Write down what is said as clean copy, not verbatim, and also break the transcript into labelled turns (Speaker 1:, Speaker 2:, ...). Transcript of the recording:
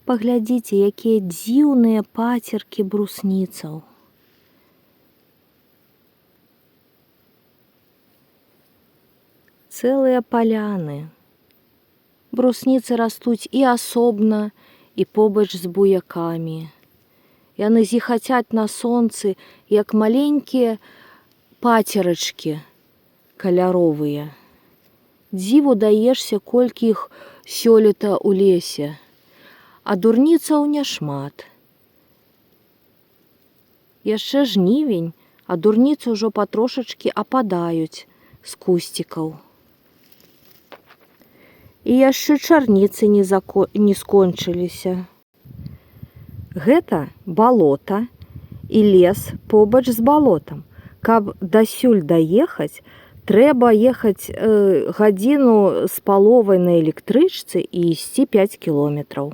Speaker 1: Паглядзіце, якія дзіўныя пацеркі брусніцаў. Цэлыя паляны. Брусніцы растуць і асобна, і побач з буякамі. Яны зіхацяць на сонцы, як маленькія пацерачкі каляровыя. Дзіву даешся, колькі іх сёлета ў лесе. А дурніцаў няшмат. Яшчэ жнівень, а дурніцы ўжо патрошачкі ападаюць з кусцікаў. І яшчэ чарніцы не скончыліся. Гэта балота і лес побач з балотам. Каб дасюль даехаць, трэба ехаць гадзіну з паловай на электрычцы і ісці 5 кіlometrаў.